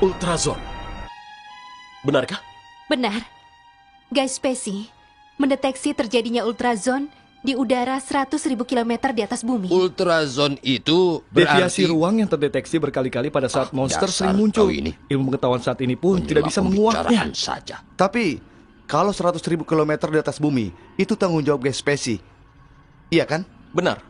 Ultrazone. Benarkah? Benar. Guys Spacey mendeteksi terjadinya ultrazone di udara 100.000 kilometer di atas bumi. Ultrazone itu deviasi berarti ruang yang terdeteksi berkali-kali pada saat monster dasar sering muncul. kau ini. Ilmu pengetahuan saat ini pun tidak bisa menguaknya. saja. Tapi, kalau 100.000 kilometer di atas bumi, itu tanggung jawab guys Spacey. Iya kan? Benar.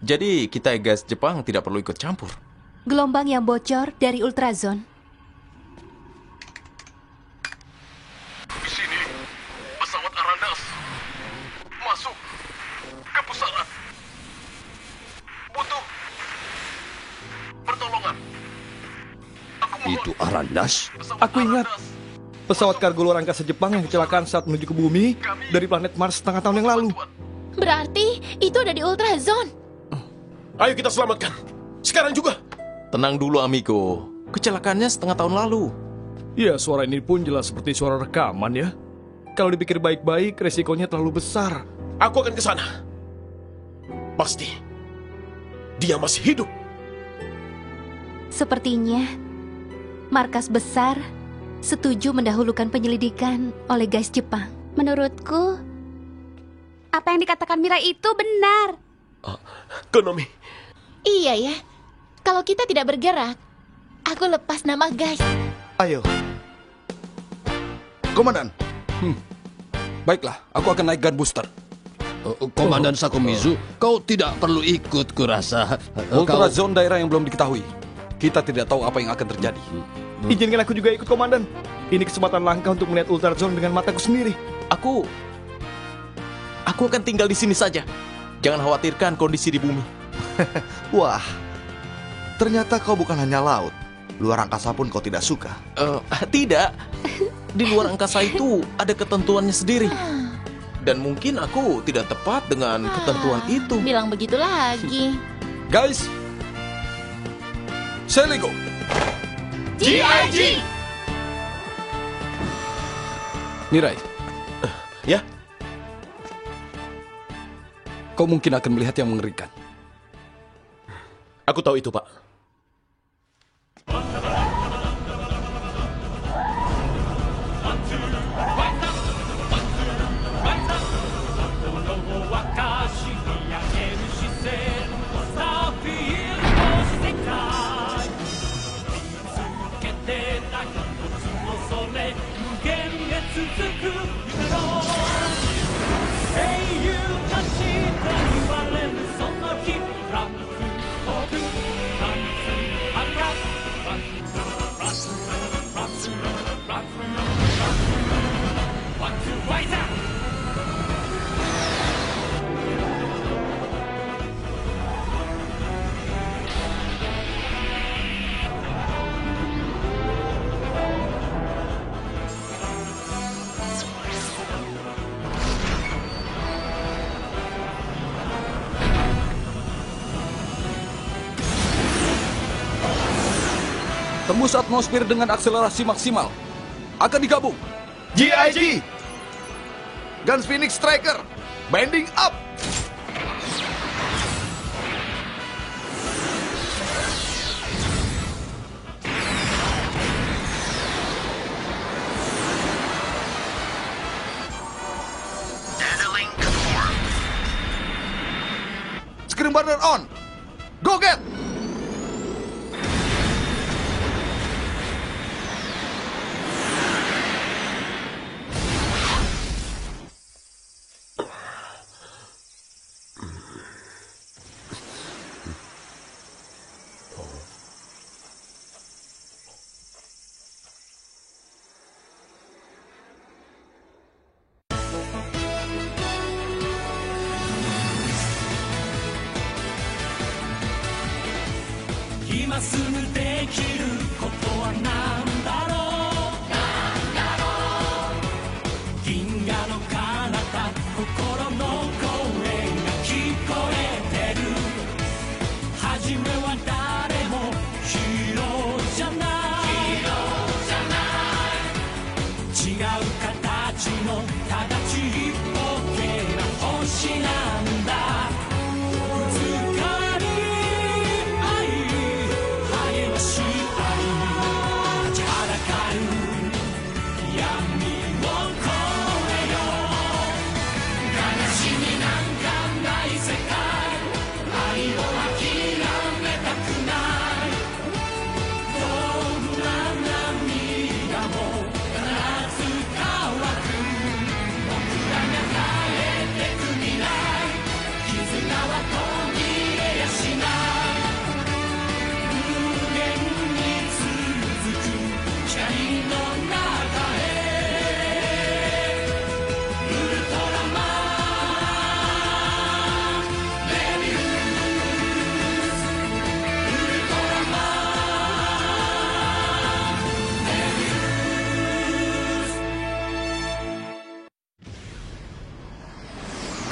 Jadi kita gas Jepang tidak perlu ikut campur. Gelombang yang bocor dari ultrazone. Di sini, pesawat Arandas masuk ke pusaran. Butuh pertolongan. Itu Arandas. Aku ingat pesawat kargo luar angkasa Jepang yang kecelakaan saat menuju ke bumi dari planet Mars setengah tahun yang lalu. Berarti itu ada di ultrazone. Ayo kita selamatkan. Sekarang juga. Tenang dulu, amigo. Kecelakaannya setengah tahun lalu. Ya, suara ini pun jelas seperti suara rekaman ya. Kalau dipikir baik-baik, resikonya terlalu besar. Aku akan ke sana. Pasti. Dia masih hidup. Sepertinya markas besar setuju mendahulukan penyelidikan oleh guys Jepang. Menurutku, apa yang dikatakan Mira itu benar. Konomi. Iya ya. Kalau kita tidak bergerak, aku lepas nama guys. Ayo. Komandan. Baiklah, aku akan naik gun booster. Komandan Sakomizu, kau tidak perlu ikut, kurasa. Ultrazone daerah yang belum diketahui. Kita tidak tahu apa yang akan terjadi. Izinkan aku juga ikut, Komandan. Ini kesempatan langka untuk melihat ultrazone dengan mataku sendiri. Aku akan tinggal di sini saja. Jangan khawatirkan kondisi di bumi. Wah, ternyata kau bukan hanya laut. Luar angkasa pun kau tidak suka. Tidak. Di luar angkasa itu ada ketentuannya sendiri. Dan mungkin aku tidak tepat dengan ketentuan itu. Bilang begitu lagi. Guys, Seligo. GIG! Mirai, Ya? kau mungkin akan melihat yang mengerikan. Aku tahu itu, Pak. Tembus atmosfer dengan akselerasi maksimal. Akan digabung. GIG! Guns Phoenix Striker, bending up! Screen burner on! Go get!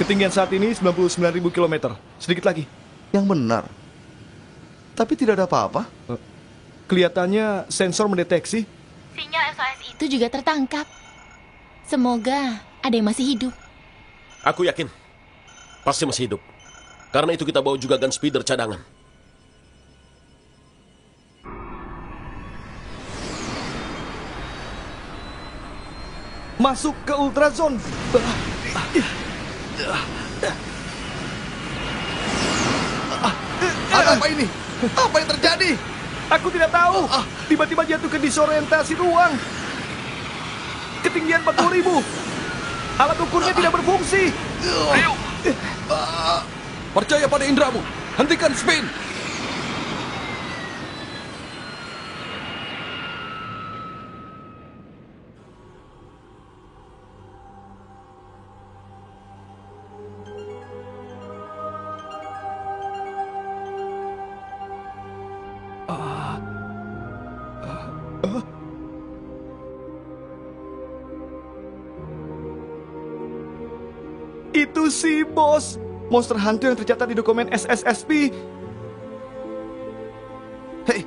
Ketinggian saat ini 99.000 km. Sedikit lagi. Yang benar. Tapi tidak ada apa-apa. Kelihatannya sensor mendeteksi. Sinyal SOS itu juga tertangkap. Semoga ada yang masih hidup. Aku yakin. Pasti masih hidup. Karena itu kita bawa juga gun speeder cadangan. Masuk ke ultrazone. Ada apa ini? Apa yang terjadi? Aku tidak tahu. Tiba-tiba jatuh ke disorientasi ruang. Ketinggian 40.000. Alat ukurnya tidak berfungsi. Ayo, Percaya pada indramu. Hentikan spin. Itu si bos. Monster hantu yang tercatat di dokumen SSSP. Hei,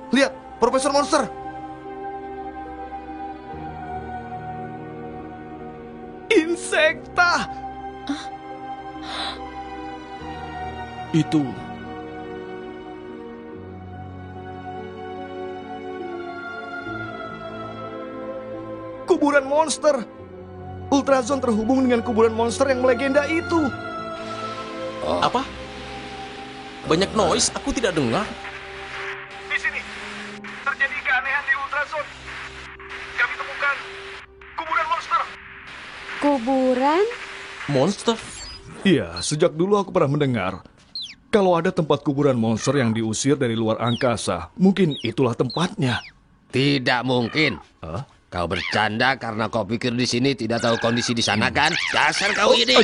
lihat, Profesor Monster. Insekta. Itu Kuburan monster. Ultrazone terhubung dengan kuburan monster yang melegenda itu. Apa? Banyak noise, aku tidak dengar. di sini. Terjadi keanehan di ultrazone. Kami temukan kuburan monster. Kuburan? Monster? Iya, sejak dulu aku pernah mendengar. Kalau ada tempat kuburan monster yang diusir dari luar angkasa, mungkin itulah tempatnya. Tidak mungkin. Kau bercanda karena kau pikir di sini tidak tahu kondisi di sana kan? Dasar kau ini.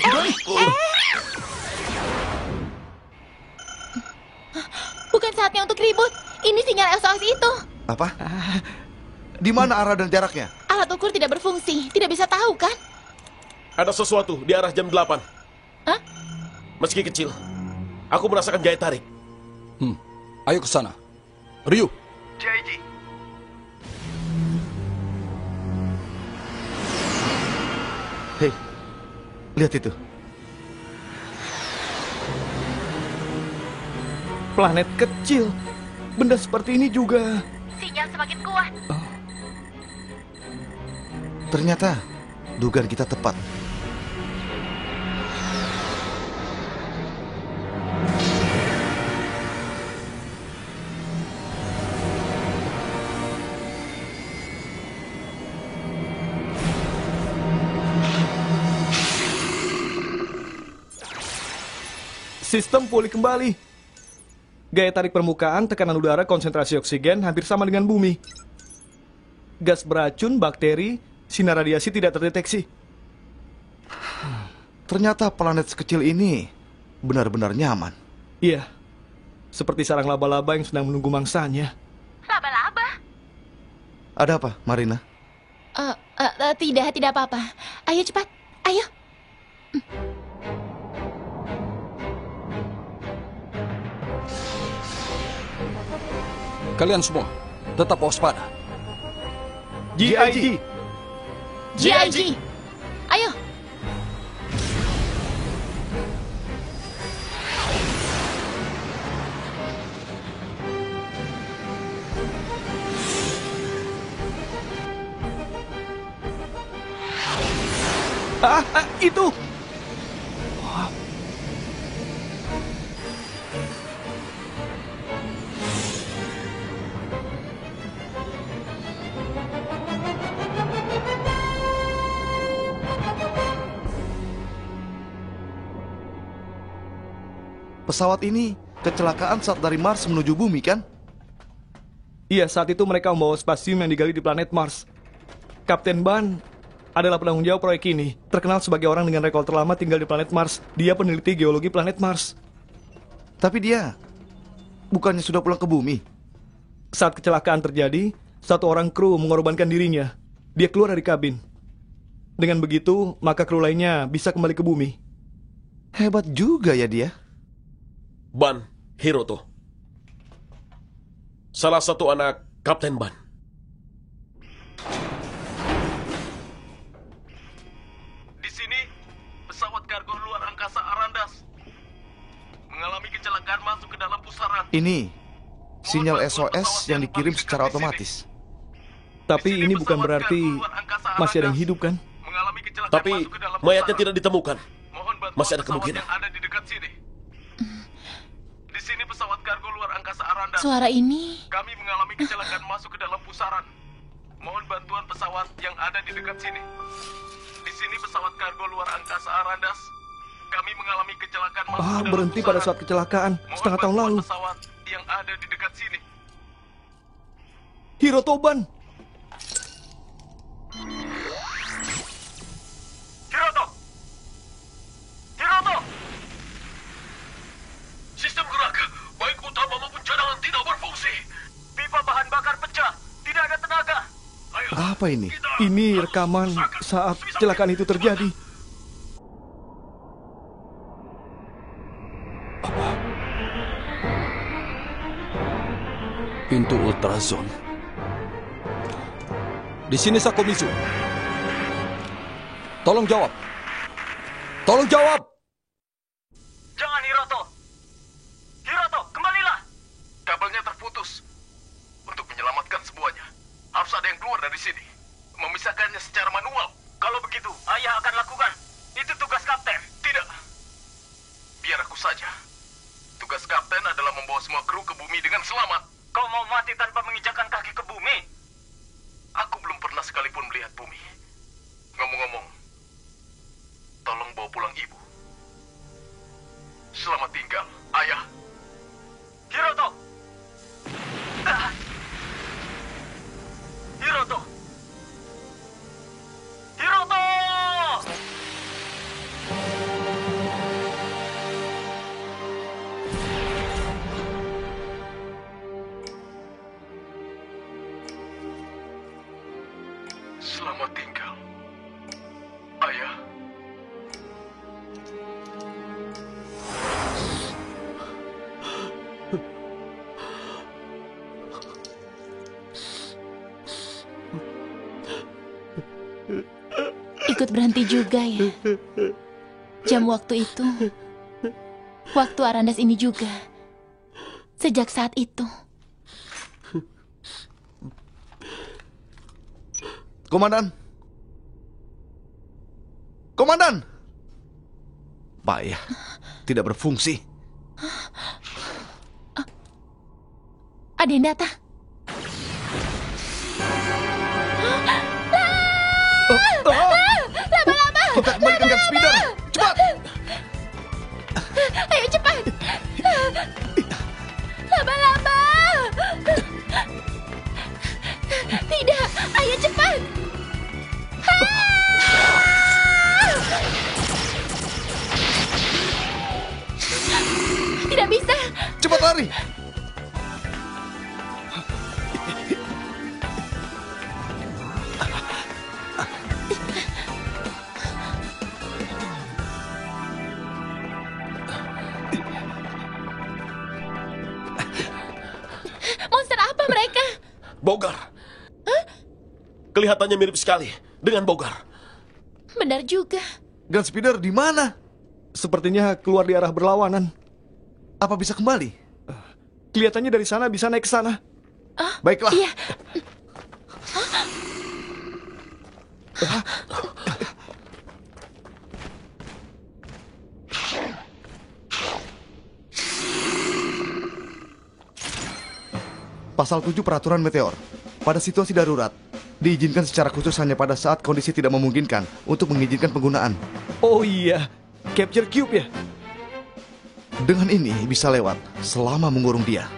Bukan saatnya untuk ribut. Ini sinyal SOS itu. Apa? Di mana arah dan jaraknya? Alat ukur tidak berfungsi. Tidak bisa tahu kan? Ada sesuatu di arah jam 8. Hah? Meski kecil, aku merasakan gaya tarik. Ayo ke sana. Ryu, JIG. Hei, lihat itu. Planet kecil. Benda seperti ini juga. Sinyal semakin kuat. Ternyata dugaan kita tepat. Sistem pulih kembali. Gaya tarik permukaan, tekanan udara, konsentrasi oksigen hampir sama dengan bumi. Gas beracun, bakteri, sinar radiasi tidak terdeteksi. Ternyata planet sekecil ini benar-benar nyaman. Iya, seperti sarang laba-laba yang sedang menunggu mangsanya. Laba-laba? Ada apa, Marina? Tidak apa-apa. Ayo cepat. Ayo. kalian semua tetap waspada. GIG. GIG. Ayo. Itu. Pesawat ini kecelakaan saat dari Mars menuju bumi, kan? Iya, saat itu mereka membawa spasium yang digali di planet Mars. Kapten Ban adalah penanggung jawab proyek ini. Terkenal sebagai orang dengan rekor terlama tinggal di planet Mars. Dia peneliti geologi planet Mars. Tapi dia bukannya sudah pulang ke bumi? Saat kecelakaan terjadi, satu orang kru mengorbankan dirinya. Dia keluar dari kabin. Dengan begitu, maka kru lainnya bisa kembali ke bumi. Hebat juga ya dia. Ban Hiroto. Salah satu anak Kapten Ban. Di sini, pesawat kargo luar angkasa Arandas mengalami kecelakaan masuk ke dalam pusaran. Ini sinyal SOS yang dikirim secara otomatis. Tapi ini bukan berarti masih ada yang hidup kan? Mengalami kecelakaan Tapi masuk ke dalam mayatnya pusaran. tidak ditemukan. Mohon bantuan Masih ada pesawat kemungkinan. yang ada di dekat sini. Di sini pesawat kargo luar angkasa Arandas. Suara ini... Kami mengalami kecelakaan masuk ke dalam pusaran. Mohon bantuan pesawat yang ada di dekat sini. Di sini pesawat kargo luar angkasa Arandas. Kami mengalami kecelakaan masuk ke dalam Berhenti pusaran. pada saat kecelakaan Mohon setengah tahun bantuan lalu. pesawat yang ada di dekat sini. Hiroto Ban. Hiroto! Hiroto! Sistem gerak, baik utama maupun cadangan tidak berfungsi. Pipa bahan bakar pecah, tidak ada tenaga. Ayo, Apa ini? Ini rekaman saat kecelakaan itu terjadi. Pintu ultrazone. Di sini Sakomizu. Tolong jawab. Tolong jawab. jangan Hiroto. Hiroto, kembalilah. Kabelnya terputus. Untuk menyelamatkan semuanya, harus ada yang keluar dari sini. Memisahkannya secara manual. Kalau begitu, ayah akan lakukan. Itu tugas kapten. Tidak. Biar aku saja. Tugas kapten adalah membawa semua kru ke bumi dengan selamat. Kau mau mati tanpa menginjakkan kaki ke bumi? Aku belum pernah sekalipun melihat bumi. Ngomong-ngomong, tolong bawa pulang ibu. Selamat tinggal, ayah. Hiroto! Hiroto! Hiroto! Selamat tinggal, ayah. Ikut berhenti juga ya. Jam waktu itu. Waktu Arandas ini juga. Sejak saat itu. Komandan. Komandan. Payah. Tidak berfungsi. Ada yang datang. Laba-laba! Kita kembalikan gun speeder. Cepat. Ayo cepat! Laba-laba! Tidak! Ayo cepat! Tidak bisa! Cepat lari. Monster apa mereka? Bogar. Kelihatannya mirip sekali dengan Bogar. Benar juga. Gun speeder di mana? Sepertinya keluar di arah berlawanan. Apa bisa kembali? Kelihatannya dari sana bisa naik ke sana. Baiklah. Iya. Pasal 7 Peraturan Meteor. Pada situasi darurat, diizinkan secara khusus hanya pada saat kondisi tidak memungkinkan untuk mengizinkan penggunaan. Oh iya, capture cube ya? Dengan ini bisa lewat selama mengurung dia.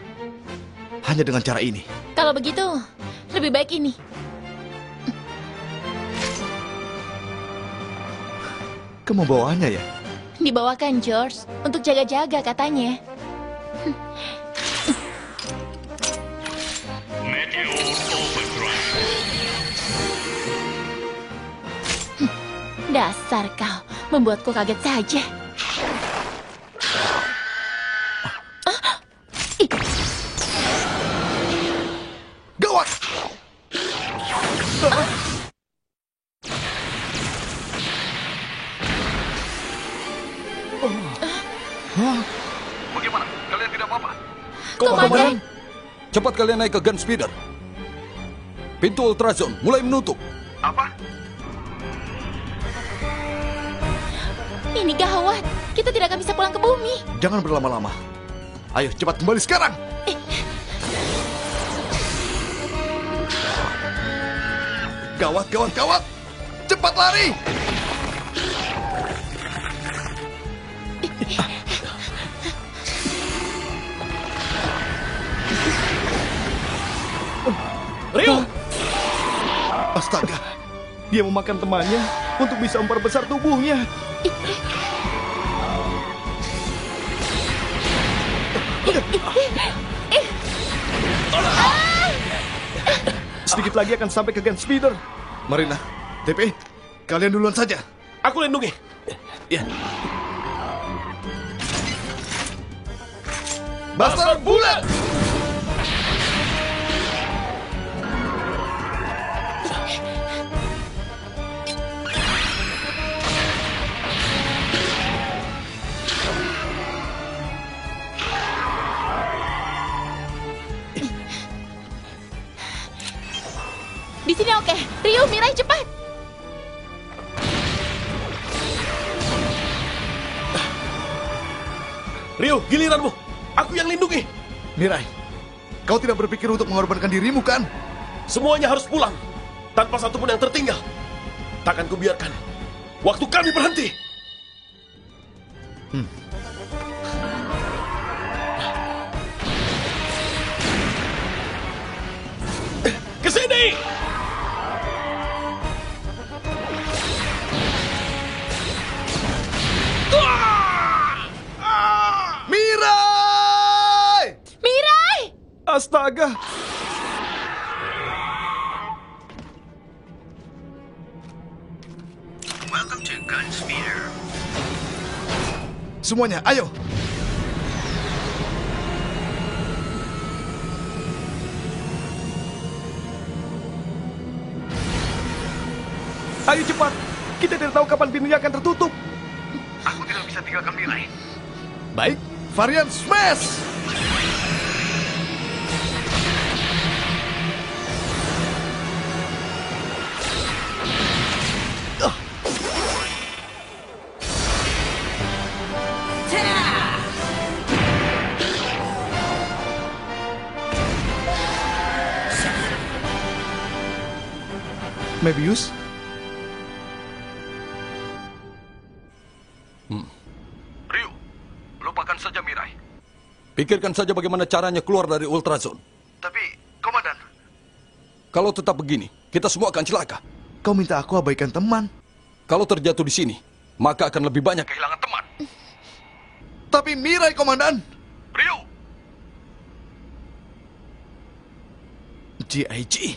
Hanya dengan cara ini. Kalau begitu, lebih baik ini. Kamu bawanya ya? Dibawakan George untuk jaga-jaga katanya. Dasar kau, membuatku kaget saja. Komandan. Cepat kalian naik ke gun speeder. Pintu ultrazone mulai menutup. Apa? Ini gawat. Kita tidak akan bisa pulang ke bumi. Jangan berlama-lama. Ayo, cepat kembali sekarang. Gawat, gawat, gawat. Cepat lari. Rio! Astaga, dia memakan temannya untuk bisa memperbesar tubuhnya. Sedikit lagi akan sampai ke gun speeder. Marina, TP, kalian duluan saja. Aku lindungi. Ya. Buster Bullet! Di sini oke. Ryu, Mirai cepat. Rio, giliranmu. Aku yang lindungi. Mirai, kau tidak berpikir untuk mengorbankan dirimu, kan? Semuanya harus pulang. Tanpa satu pun yang tertinggal. Takkan kubiarkan waktu kami berhenti. Ke sini! Mirai! Mirai! Astaga, Welcome to Gun Speeder. Semuanya, ayo. ayo cepat. Kita tidak tahu kapan pintunya akan tertutup. Aku tidak bisa tinggalkan Mirai. Baik, varian smash! Mebius, Ryu, lupakan saja Mirai. Pikirkan saja bagaimana caranya keluar dari ultrazone. Tapi, Komandan, Kalau tetap begini, kita semua akan celaka. Kau minta aku abaikan teman. Kalau terjatuh di sini, maka akan lebih banyak kehilangan teman. Tapi Mirai, Komandan. Ryu, GIG.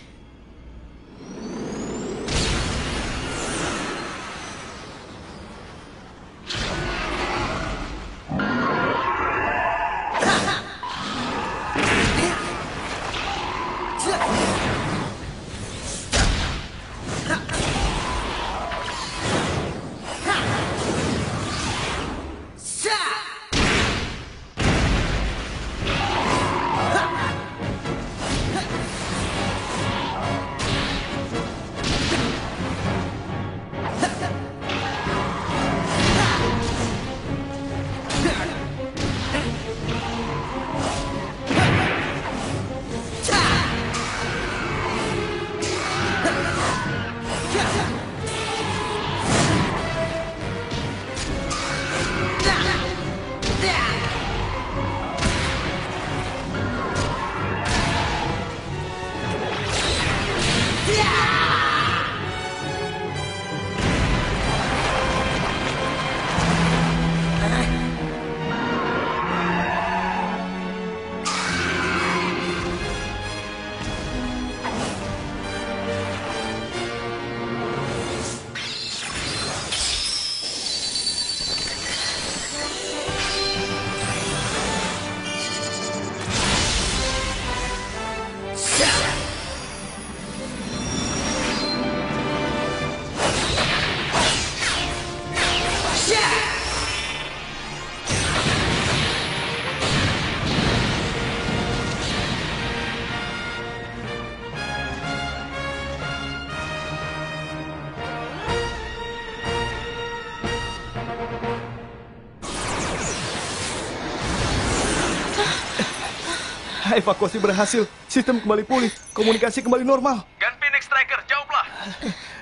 Evakuasi berhasil, sistem kembali pulih, komunikasi kembali normal. Gun Phoenix Striker, jawablah.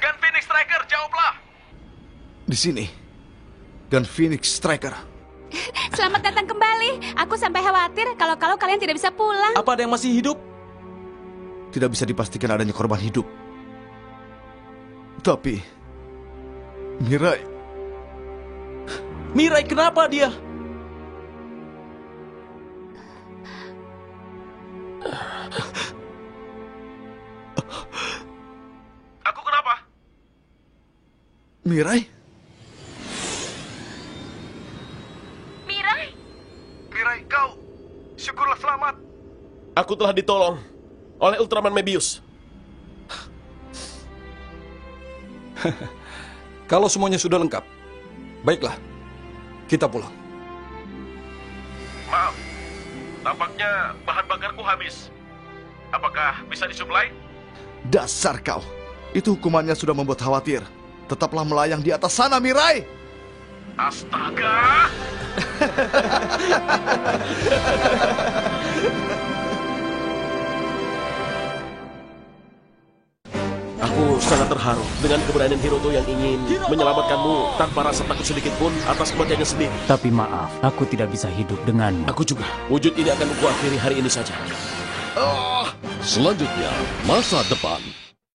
Gun Phoenix Striker, jawablah. Di sini, Gun Phoenix Striker. Selamat datang kembali. Aku sampai khawatir kalau kalian tidak bisa pulang. Apa ada yang masih hidup? Tidak bisa dipastikan adanya korban hidup. Tapi, Mirai, kenapa dia? Aku kenapa? Mirai? Mirai, kau. Syukurlah selamat. Aku telah ditolong oleh Ultraman Mebius. Kalau semuanya sudah lengkap, baiklah, kita pulang. Maaf, tampaknya bahan bakarku habis. Apakah bisa disuplai? Dasar kau. Itu hukumannya sudah membuat khawatir. Tetaplah melayang di atas sana, Mirai! Astaga! Aku sangat terharu dengan keberanian Hiroto yang ingin menyelamatkanmu tanpa rasa takut sedikit pun atas kematiannya sendiri. Tapi maaf, aku tidak bisa hidup denganmu. Aku juga. Wujud ini akan aku akhiri hari ini saja. Selanjutnya, masa depan.